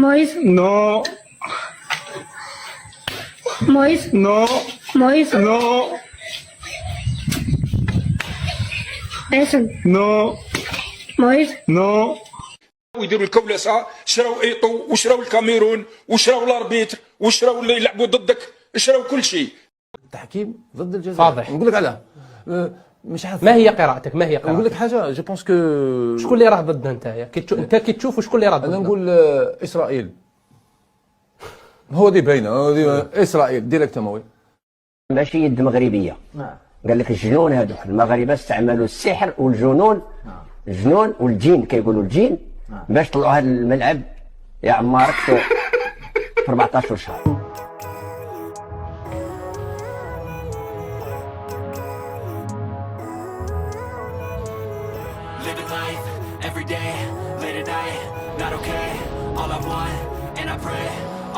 Moise, No. Moise, No. Moise, No. listen, No. Moise, No. ويديروا الكولسه، شراو ايطو وشراو الكاميرون وشراو الاربيتر وشراو اللي يلعبوا ضدك، شراو كل شيء. التحكيم ضد الجزائر واضح. نقول لك علاه مش عارف. ما هي قراءتك؟ ما هي نقول لك قراءتك؟ حاجه جو بونس كو شكون اللي راه ضدها نتايا؟ انت كي تشوف وشكون اللي راه انا ضدها؟ نقول اسرائيل. هو دي باينه، هو دي اسرائيل ديريكتومون. ماشي يد مغربيه. قال لك الجنون هذوك المغاربه استعملوا السحر والجنون، الجنون والجين كيقولوا الجين، باش طلعوا هذا الملعب يا عمارك في 14 شهر. Living life every day, late at night, not okay. All I want, and I pray.